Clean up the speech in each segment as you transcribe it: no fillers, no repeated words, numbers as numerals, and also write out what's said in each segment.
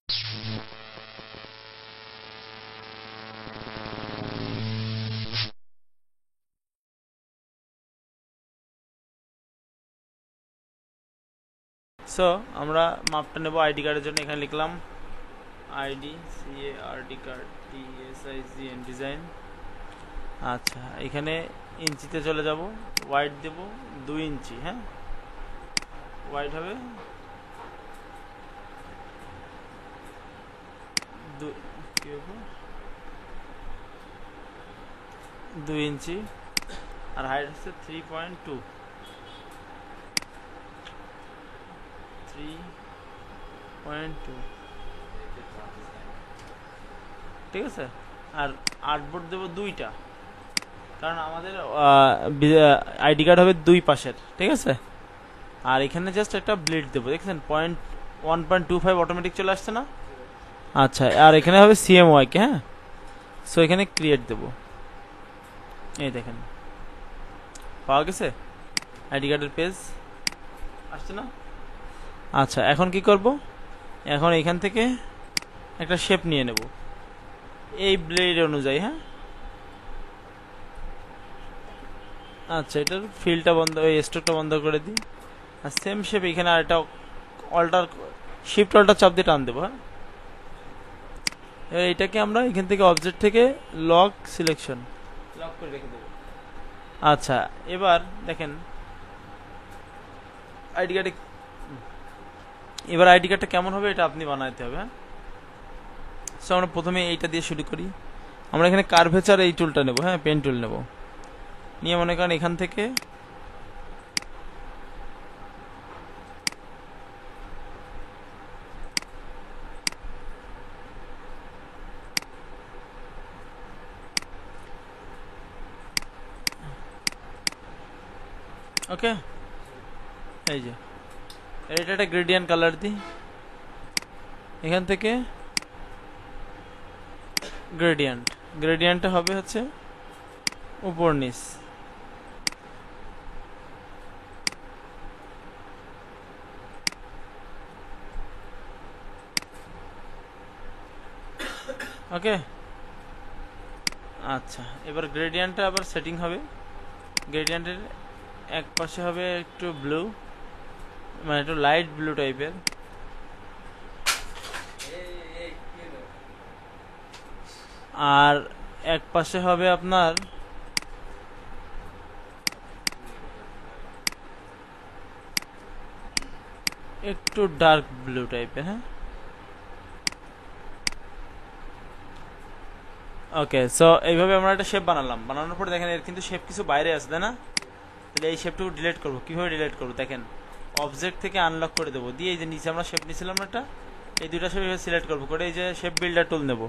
So আমরা মাপটা নেব আইডি কার্ডের জন্য। এখানে লিখলাম ID CARD card DSIGN design. আচ্ছা, এখানে ইঞ্চিতে চলে যাব, ওয়াইড দেব 2 ইঞ্চি। হ্যাঁ, ওয়াইড হবে 2 ইঞ্চি, আর হাইট হচ্ছে 3.2। ঠিক আছে। আর আর্টবোর্ড দেবো 2টা, কারণ আমাদের আইডি কার্ড হবে 2 পাশের। ঠিক আছে। আর এখানে জাস্ট একটা ব্লেড দেবো, দেখছেন 1.25 অটোমেটিক চলে আসছে না? আচ্ছা, আর এখানে হবে CMY কে। হ্যাঁ, সো এখানে ক্রিয়েট দেবো। এই দেখেন পাওয়া গেছে, আইডি কার্ডের পেজ আসছে না? আচ্ছা, এখন কি করব? এখন এখান থেকে একটা শেপ নিয়ে নেব এই ব্লেড অনুযায়ী। হ্যাঁ, আচ্ছা, এটার ফিলটা বন্ধ, এই স্ট্রোকটা বন্ধ করে দিই। আর সেম শেপ এখানে আর একটা অল্টার, শিফট অল্টার চাপ দিয়ে টান দেবো। হ্যাঁ, এটাকে আমরা এখান থেকে অবজেক্ট থেকে লক সিলেকশন লক করে রেখে দেবো। আচ্ছা, এবার দেখেন আইডি কার্ডে, এবার আইডি কার্ডটা কেমন হবে এটা আপনি বানাইতে হবে। হ্যাঁ, সো আমরা প্রথমে এইটা দিয়ে শুরু করি। আমরা এখানে কার্ভেচার এই টুলটা নেব। হ্যাঁ, পেন টুল নেব, নিয়ে মনে করেন এখান থেকে ওকে, এই যে এটা একটা গ্রেডিয়েন্ট কালার দিই। এখান থেকে গ্রেডিয়েন্টটা হবে হচ্ছে উপর নিচ। ওকে, আচ্ছা, এবার গ্রেডিয়েন্টটা আবার সেটিং হবে। গ্রেডিয়েন্টের এক পাশে হবে একটু ব্লু, মানে একটু লাইট ব্লু টাইপের, আর এক পাশে হবে আপনার একটু ডার্ক ব্লু টাইপের। হ্যাঁ, ওকে, সো এইভাবে আমরা একটা শেপ বানালাম। বানানোর পরে দেখেন এর কিন্তু শেপ কিছু বাইরে আছে, তাই না? তাহলে এই শেপটুকু ডিলিট করবো। কীভাবে ডিলিট করবো দেখেন, অবজেক্ট থেকে আনলক করে দেবো, দিয়ে এই যে নিচে আমরা শেপ নিয়েছিলাম একটা, এই দুইটা শেপ সিলেক্ট করবো, করে এই যে শেপ বিল্ডার টুল নেব।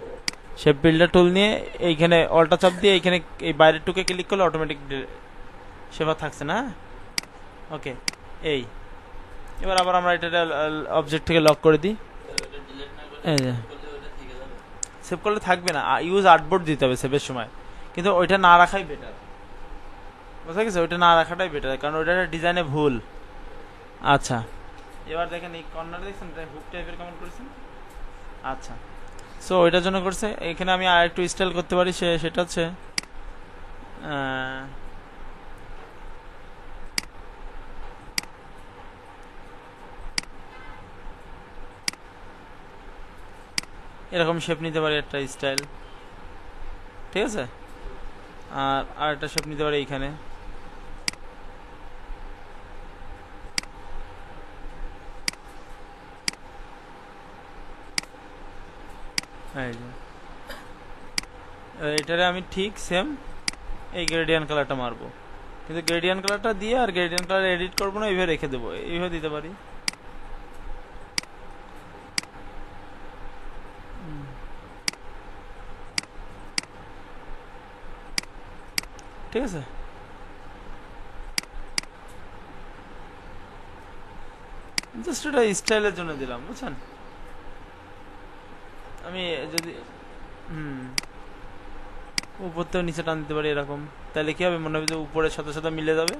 শেপ বিল্ডার টুল নিয়ে এইখানে অল্টা চাপ দিয়ে এইখানে এই বাইরের টুকে ক্লিক করলে অটোমেটিক শেপ থাকছে না? ওকে, এই এবার আবার আমরা এটা অবজেক্ট থেকে লক করে দিই। এই যে সেভ করলে থাকবে না, ইউজ আর্টবোর্ড দিতে হবে সেভের সময়, কিন্তু ওইটা না রাখাই বেটার। বুঝা গেছে? ওইটা না রাখাটাই বেটার, কারণ ওইটা ডিজাইনে ভুল। আচ্ছা, এবার দেখেন এই কর্নার দেখছেন হুক টাইপের কেমন করেছেন। আচ্ছা, সো ওইটার জন্য করছে। এখানে আমি আর একটু স্টাইল করতে পারি, সেটা হচ্ছে এরকম শেপ নিতে পারি একটা স্টাইল। ঠিক আছে, আর একটা শেপ নিতে পারি এইখানে। এটারে আমি ঠিক সেম এই গ্রেডিয়েন্ট কালারটা মারবো, কিন্তু গ্রেডিয়েন্ট কালারটা দিয়ে আর গ্রেডিয়েন্ট কালার এডিট করবো না, এইভাবে রেখে দেবো। এইভাবে দিতে পারি। ঠিক আছে, জাস্ট এটা স্টাইলের জন্য দিলাম, বুঝছেন? আমি যদি উপর থেকে নিচে টান দিতে পারি এরকম, তাহলে কি হবে, মনে হবে যে উপরের সাথে সাথে মিলে যাবে।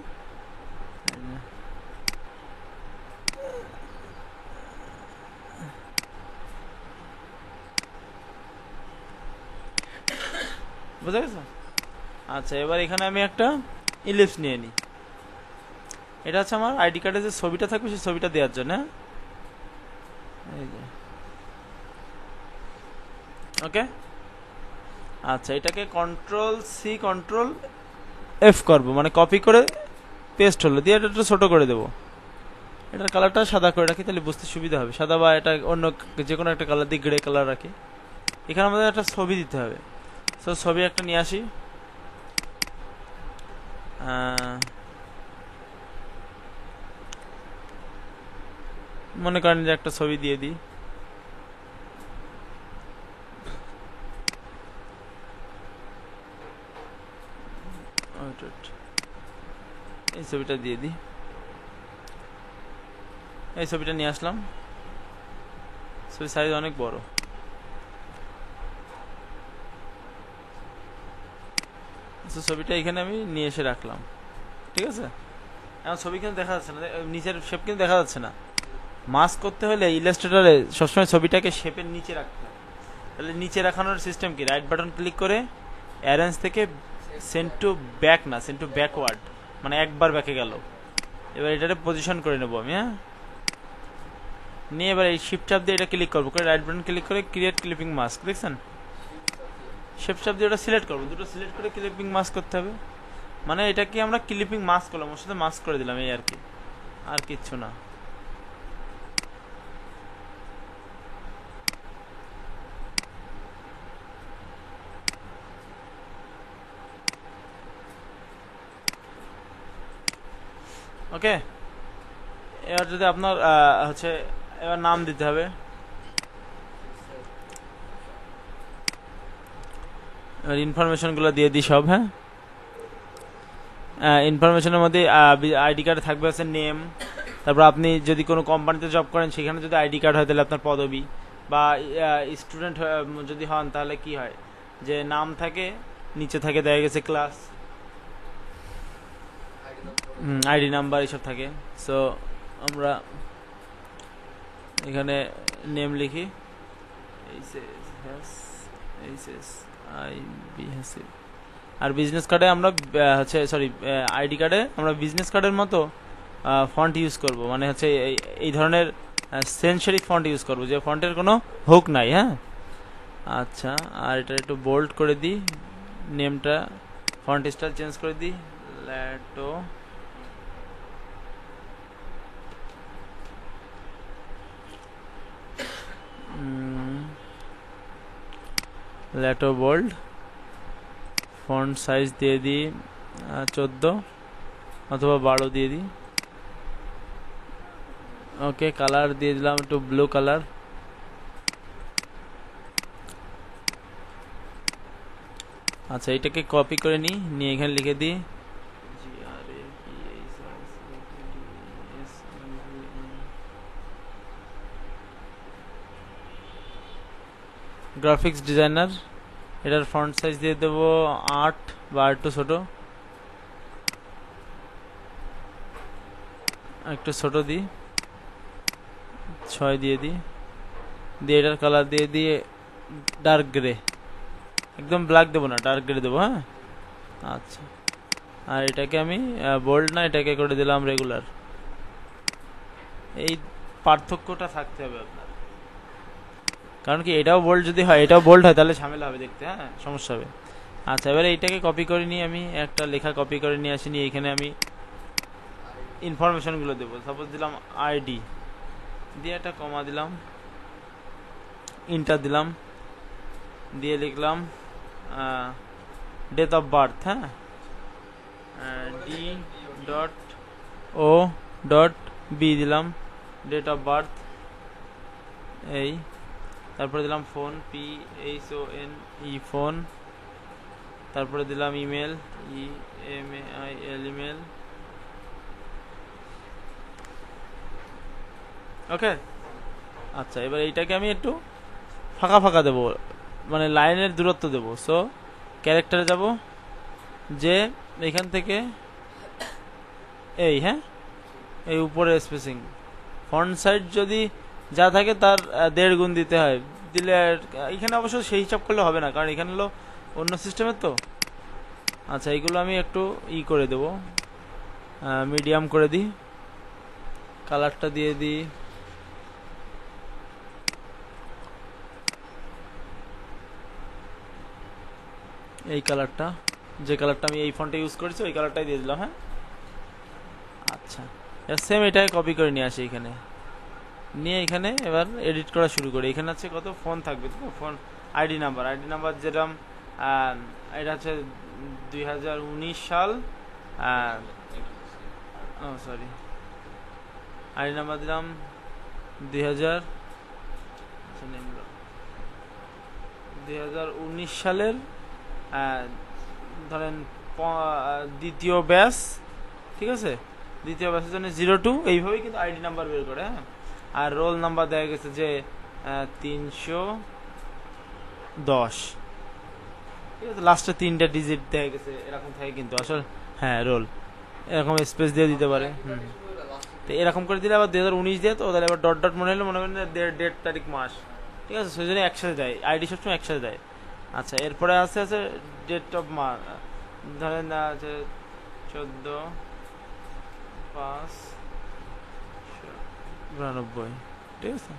বুঝা গেছে? আচ্ছা, এবার এখানে আমি একটা ইলিপস নিয়ে নিই। এটা হচ্ছে আমার আইডি কার্ডে যে ছবিটা থাকবে সেই ছবিটা দেওয়ার জন্য। এই যে ওকে। আচ্ছা, এটাকে Ctrl+C Ctrl+F করবো, মানে কপি করে পেস্ট হলো, দিয়ে এটা একটু ছোটো করে দেবো। এটার কালারটা সাদা করে রাখি, তাহলে বুঝতে সুবিধা হবে। সাদা বা এটা অন্য যে কোনো একটা কালার দিয়ে গ্রে কালার রাখি। এখানে আমাদের একটা ছবি দিতে হবে। সো ছবি একটা নিয়ে আসি। মনে করেন যে একটা ছবি দিয়ে দিই। এই ছবিটা দিয়ে দিই। এই ছবিটা নিয়ে আসলাম। ছবির সাইজ অনেক বড়। ছবিটা এখানে আমি নিয়ে এসে রাখলাম, ঠিক আছে। এখন ছবি কিন্তু দেখা যাচ্ছে না, নিচের শেপ কিন্তু দেখা যাচ্ছে না। মাস্ক করতে হলে ইলাস্ট্রেটরে সবসময় ছবিটাকে শেপের নিচে রাখতে হবে। তাহলে নিচে রাখানোর সিস্টেম কি, রাইট বাটন ক্লিক করে অ্যারেঞ্জ থেকে সেন্ড টু ব্যাক, না সেন্ড টু ব্যাকওয়ার্ড, মানে একবার ব্যাকে গেল। এবার এটাতে পজিশন করে নেবো আমি। হ্যাঁ, নিয়ে এবার এই শিফট চাপ দিয়ে এটা ক্লিক করবো, করে রাইট বাটন ক্লিক করে ক্রিয়েট ক্লিপিং মাস্ক, দেখছেন? শিফট চাপ দিয়ে ওটা সিলেক্ট করবো, দুটো সিলেক্ট করে ক্লিপিং মাস্ক করতে হবে। মানে এটা কি আমরা ক্লিপিং মাস্ক করলাম, ওর সাথে মাস্ক করে দিলাম, এই আর কি, আর কিচ্ছু না। ওকে, এবার যদি আপনার হচ্ছে এবার নাম দিতে হবে। এবার ইনফরমেশনগুলো দিয়ে দিই সব। হ্যাঁ, ইনফরমেশনের মধ্যে আইডি কার্ডে থাকবে হচ্ছে নেম। তারপর আপনি যদি কোনো কোম্পানিতে জব করেন সেখানে যদি আইডি কার্ড হয় তাহলে আপনার পদবি, বা স্টুডেন্ট যদি হন তাহলে কি হয় যে নাম থাকে, নিচে থাকে দেখা গেছে ক্লাস, আইডি নাম্বার এইসব থাকে। সো আমরা এখানে নেম লিখি আর বিজনেস কার্ডে আমরা হচ্ছে সরি আইডি কার্ডে আমরা বিজনেস কার্ডের মতো ফন্ট ইউজ করব, মানে হচ্ছে এই ধরনের সেন্সারি ফন্ট ইউজ করব যে ফন্টের কোনো হুক নাই। হ্যাঁ, আচ্ছা, আর এটা একটু বোল্ড করে দিই, নেমটা ফন্ট স্টাইল চেঞ্জ করে দিই, ল্যাটো বোল্ড। ফন্ট সাইজ দিয়ে দিই 14 অথবা 12 দিয়ে দিই। ওকে, কালার দিয়ে দিলাম একটু ব্লু কালার। আচ্ছা, এটাকে কপি করে নিয়ে এখানে লিখে দিই গ্রাফিক্স ডিজাইনার। এটার ফন্ট সাইজ দিয়ে দেবো 8 বা একটু ছোট, একটু ছোট দিই, 6 দিয়ে দিই। এটার কালার দিয়ে দিয়ে ডার্ক গ্রে, একদম ব্ল্যাক দেবো না, ডার্ক গ্রে দেবো। হ্যাঁ, আচ্ছা, আর এটাকে আমি বোল্ড না, এটাকে করে দিলাম রেগুলার। এই পার্থক্যটা থাকতে হবে আপনার, কারণ কি এটাও বোল্ড যদি হয় এটাও বোল্ড হয় তাহলে ঝামেলা হবে দেখতে, হ্যাঁ সমস্যা হবে। আচ্ছা, এবারে এইটাকে কপি করে নিয়ে আমি একটা লেখা কপি করে নিয়ে আসি, নিয়ে এখানে আমি ইনফরমেশনগুলো দেবো। সাপোজ দিলাম আইডি, দিয়ে একটা কমা দিলাম, ইন্টার দিলাম, দিয়ে লিখলাম ডেট অফ বার্থ। হ্যাঁ, D.O.B দিলাম, ডেট অফ বার্থ এই। তারপরে দিলাম ফোন, PHONE ফোন। তারপরে দিলাম ইমেল, EMAIL ইমেল। ওকে, আচ্ছা, এবার এইটাকে আমি একটু ফাঁকা ফাঁকা দেবো, মানে লাইনের দূরত্ব দেবো। সো ক্যারেক্টারে যাব, যে এখান থেকে এই, হ্যাঁ এই উপরে স্পেসিং ফন্ট সাইজ যদি যা থাকে তার 1.5 গুণ দিতে হয়, দিলে এখানে অবশ্য সেই হিসাব করলে হবে না, কারণ এখানে হলো অন্য সিস্টেমের তো। আচ্ছা এইগুলো আমি একটু করে দেব, মিডিয়াম করে দিই, কালারটা দিয়ে দিই এই কালারটা, যে কালারটা আমি এই ফন্টে ইউজ করেছি ওই কালারটাই দিয়ে দিলাম। হ্যাঁ আচ্ছা, সেম এটাই কপি করে নিয়ে আসি এখানে, নিয়ে এখানে এবার এডিট করা শুরু করি। এখানে আছে কত ফোন থাকবে তো, ফোন আইডি নাম্বার যেরকম এটা হচ্ছে 2019 সাল, ও সরি, আইডি নাম্বার দিলাম 2019 সালের ধরেন দ্বিতীয় ব্যাচ, ঠিক আছে, দ্বিতীয় ব্যাচের জন্য 02, এইভাবেই কিন্তু আইডি নাম্বার বের করে। হ্যাঁ, আর রোল নাম্বার দেখা গেছে যে 310, ঠিক আছে, লাস্টে 3টা ডিজিট দেখা গেছে এরকম থাকে কিন্তু আসলে। হ্যাঁ রোল এরকম স্পেস দিয়ে দিতে পারে। তো এরকম করে দিলে আবার 2019 দিয়ে, তো তাহলে আবার ডট ডট মনে হলে মনে করেন ডেট তারিখ মাস, ঠিক আছে, সেই জন্য একসাথে দেয়, আইডি সবসময় একসাথে দেয়। আচ্ছা এরপরে আছে ডেট অফ মাস, ধরেন আছে 14/5/99, ঠিক আছে।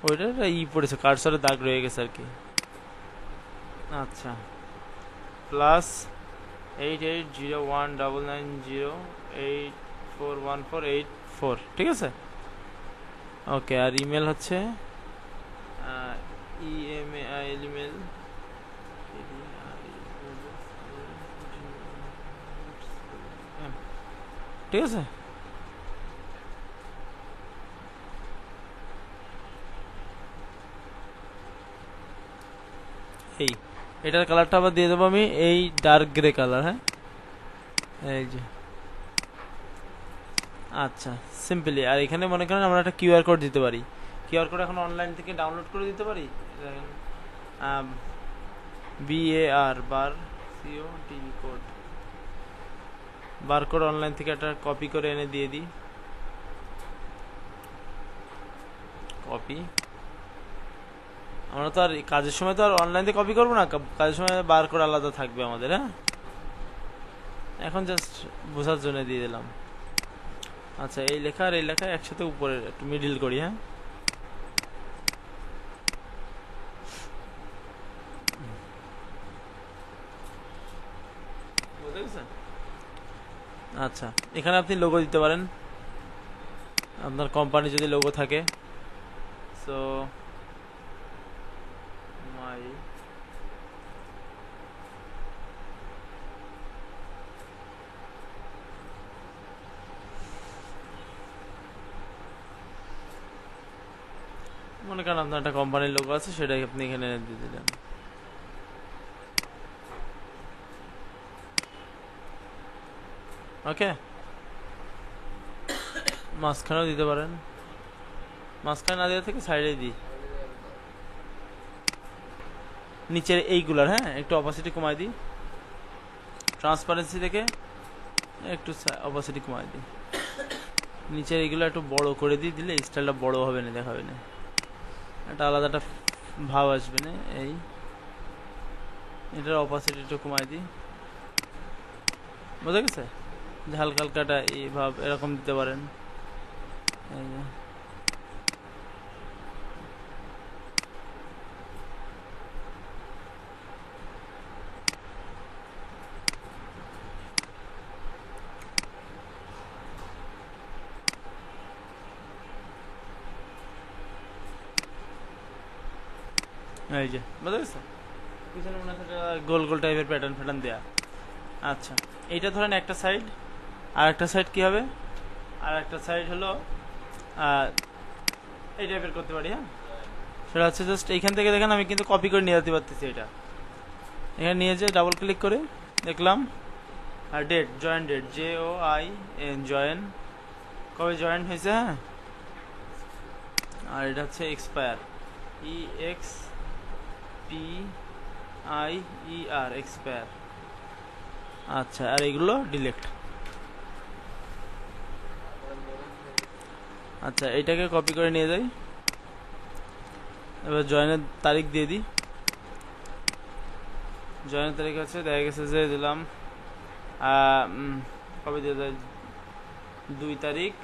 ওইটা পড়েছে, কার্সরের দাগ রয়ে গেছে আর কি। আচ্ছা +880199084148 ঠিক আছে। ওকে, আর ইমেল হচ্ছে ইমেল, ঠিক আছে। এই এটার কালারটা আবার দিয়ে দেবো আমি এই ডার্ক গ্রে কালার। হ্যাঁ এই যে, আচ্ছা সিম্পলি। আর এখানে মনে করেন আমরা একটা কিউআর কোড দিতে পারি, কিউআর কোড এখন অনলাইন থেকে ডাউনলোড করে দিতে পারি। BAR বার COD কোড, বারকোড অনলাইন থেকে একটা কপি করে এনে দিয়ে দিই, কপি। আমরা তো আর কাজের সময় তো আর অনলাইন থেকে কপি করবো না, কাজের সময় বারকোড আলাদা থাকবে আমাদের। হ্যাঁ এখন জাস্ট বোঝার জন্য দিয়ে দিলাম। আচ্ছা এই লেখা আর এই লেখা একসাথে উপরে একটু মিডিল করি। হ্যাঁ বুঝতে গেছেন। আচ্ছা এখানে আপনি লোগো দিতে পারেন, আপনার কোম্পানি যদি লোগো থাকে। সো মাই মনে করেন আপনার একটা কোম্পানির লোগো আছে, সেটাই আপনি এখানে দিয়ে দিলেন। ওকে, মাঝখানেও দিতে পারেন, মাঝখানে না দেওয়া থেকে সাইডে দিই, নিচের এইগুলার। হ্যাঁ একটু অপাসিটি কমাই দিই, ট্রান্সপারেন্সি থেকে একটু অপাসিটি কমাই দিই, নিচের এইগুলো একটু বড় করে দিই, দিলে স্টাইলটা বড় হবে না, দেখাবে না, একটা আলাদা একটা ভাব আসবে না। এই এটার অপাসিটি একটু কমাই দিই, বুঝা গেছে, যে হালকা হালকাটা এই ভাব এরকম দিতে পারেন। এই যে এই যে বুঝা গেছে, পিছনে মনে হচ্ছে গোল গোল টাইপের প্যাটার্ন দেয়া। আচ্ছা এইটা ধরেন একটা সাইড, আর একটা সাইড কি হবে, আর একটা সাইড হলো এই টাইপের করতে পারি। হ্যাঁ সেটা হচ্ছে জাস্ট এইখান থেকে দেখেন আমি কিন্তু কপি করে নিয়ে যেতে পারতেছি। এটা এখানে নিয়ে যেয়ে ডাবল ক্লিক করে দেখলাম, আর date, join date, JOIN, join, কবে জয়েন হয়েছে। হ্যাঁ আর এটা হচ্ছে এক্সপায়ার, EXPIER, এক্সপায়ার। আচ্ছা আর এগুলো ডিলেক্ট। আচ্ছা এটাকে কপি করে নিয়ে যাই, এবার জয়েনের তারিখ দিয়ে দিই। জয়েনের তারিখ আছে, দেখা গেছে যে দিলাম কবে দিয়ে দেয়, 2 তারিখ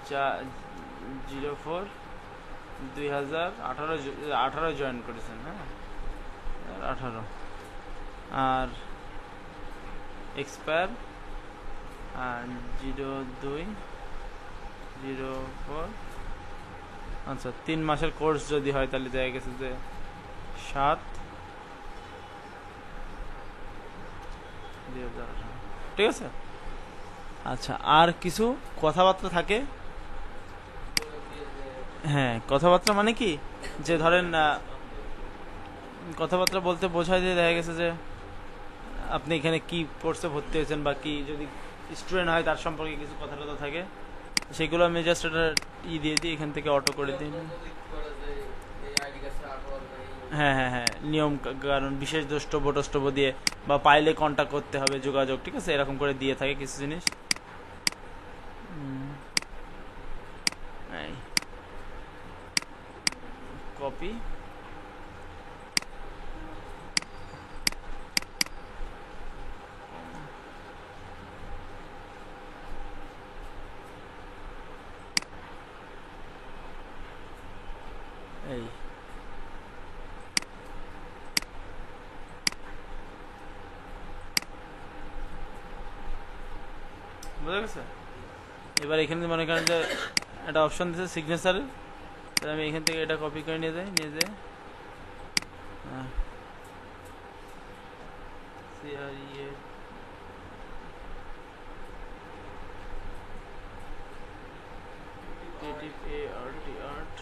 04/2018 জয়েন করেছেন, হ্যাঁ 18। আর এক্সপায়ার 02/04। আচ্ছা 3 মাসের কোর্স যদি হয় তাহলে দেখা গেছে যে 7/2018, ঠিক আছে। আচ্ছা আর কিছু কথাবার্তা থাকে, হ্যাঁ কথাবার্তা মানে কি, যে ধরেন কথাবার্তা বলতে বোঝায় যে দেখা গেছে যে আপনি এখানে কি কোর্সে ভর্তি হয়েছেন বা কি, যদি স্টুডেন্ট হয় তার সম্পর্কে কিছু কথা টথা থাকে, সেগুলো আমি জাস্ট এটা দিয়ে দিই, এখান থেকে অটো করে দিই। হ্যাঁ হ্যাঁ হ্যাঁ, নিয়ম কারণ বিশেষ দ্রষ্টব্য টষ্টব্য দিয়ে, বা পাইলে কন্ট্যাক্ট করতে হবে, যোগাযোগ, ঠিক আছে, এরকম করে দিয়ে থাকে কিছু জিনিস। কপি এই বুঝা গেছে। এবার এখানে মনে করেন যে একটা অপশন দিচ্ছে সিগনেচারের, তাহলে আমি এখান থেকে এটা কপি করে নিয়ে যাই, CREA creative art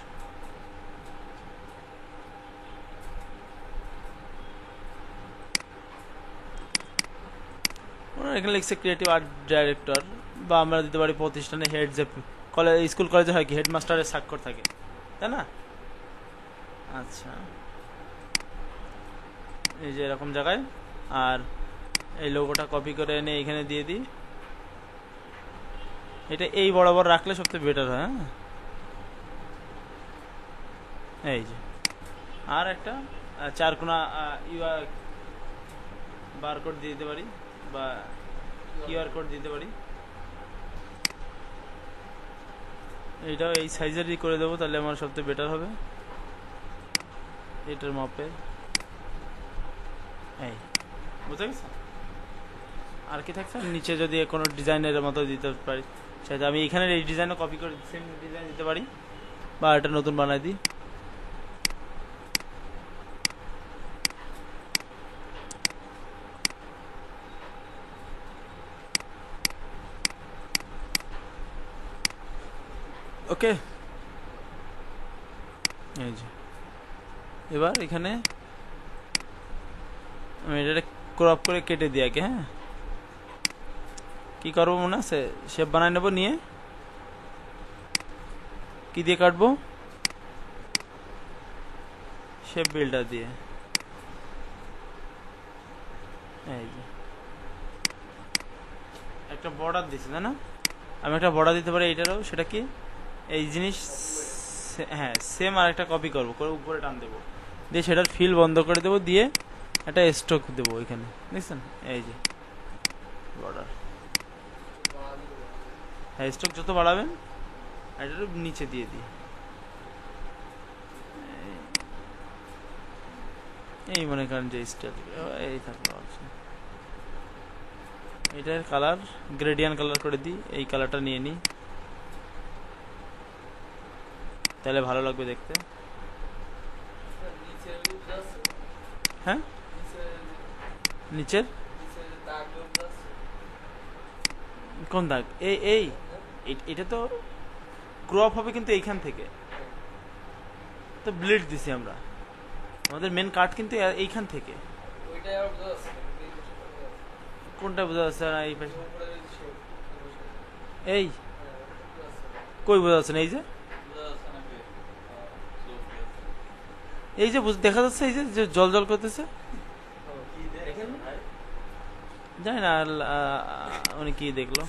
ওনারা এখানে লিখছে ক্রিয়েটিভ আর্ট ডাইরেক্টর, বা আমরা দিতে পারি প্রতিষ্ঠানে হেড, যে কলেজ স্কুল কলেজে হয় কি হেডমাস্টারের স্বাক্ষর থাকে, তাই না। আচ্ছা এই যে এরকম জায়গায়, আর এই লোগোটা কপি করে এনে এখানে দিয়ে দিই, এটা এই বরাবর রাখলে সবচেয়ে বেটার হয়। হ্যাঁ এই যে, আর একটা 4 কোণা বারকোড দিয়ে দিতে পারি, বা কিউআর কোড দিতে পারি, এইটাও এই সাইজেরই করে দেবো, তাহলে আমার সবচেয়ে বেটার হবে এটার মাপে। এই বুঝতে গেছে। আর কি থাকছে নিচে, যদি কোনো ডিজাইনের মতো দিতে পারি, সেটা আমি এখানে এই ডিজাইনও কপি করে সেম ডিজাইন দিতে পারি, বা এটা নতুন বানাই দিই। ওকে এই যে, এবার এখানে আমি এটা ক্রপ করে কেটে দিই আগে। হ্যাঁ কি করবো মনে আছে, শেপ বানাই নেবো, নিয়ে কি দিয়ে কাটবো, শেপ বিল্ডার দিয়ে। এই যে একটা বর্ডার দিছি, তাই না, আমি একটা বর্ডার দিতে পারি এইটারও, সেটা কি এই জিনিস, হ্যাঁ সেম আর একটা কপি করবো, করে উপরে টান দেবো, দিয়ে সেটার ফিল বন্ধ করে দেবো, দিয়ে একটা স্ট্রোক দেবো এখানে, দেখছেন এই যে বর্ডার। হ্যাঁ স্ট্রোক যত বাড়াবেন এটা নিচে দিয়ে দিই, এই মনে করেন যে স্টাইল এই থাকলো। এটার কালার গ্রেডিয়ান কালার করে দিই, এই কালারটা নিয়ে নিই, তাহলে ভালো লাগবে দেখতে। হ্যাঁ নিচের কোন দাগ, এই এটা তো ক্রপ হবে, কিন্তু এইখান থেকে তো ব্লেড দিছি আমরা, আমাদের মেন কাট কিন্তু এইখান থেকে। কোনটা বোঝা যাচ্ছে না, এই পাশে এই কই বোঝা যাচ্ছে না, এই যে দেখা যাচ্ছে, এই যে জল জল করতেছে, জানি না উনি কি দেখলো।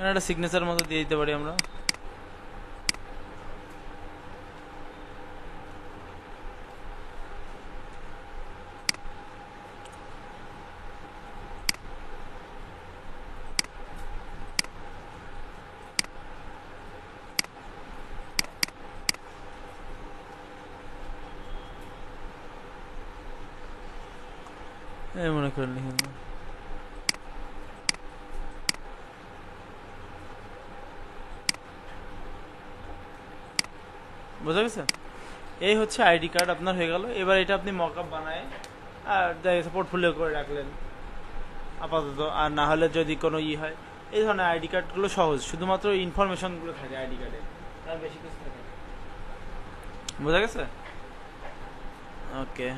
একটা সিগনেচার মতো দিয়ে দিতে পারি আমরা। এই মনে করেন লিখে দিলাম। বোঝা গেছে? এই হচ্ছে আইডি কার্ড আপনার হয়ে গেল। এবার এটা আপনি মকআপ বানায় আর পোর্টফোলিও করে রাখলেন আপাতত। আর না হলে যদি কোনো হয়, এই ধরনের আইডি কার্ডগুলো সহজ, শুধুমাত্র ইনফরমেশনগুলো থাকে আইডি কার্ডে, তার বেশি কিছু থাকে। বোঝা গেছে? ওকে।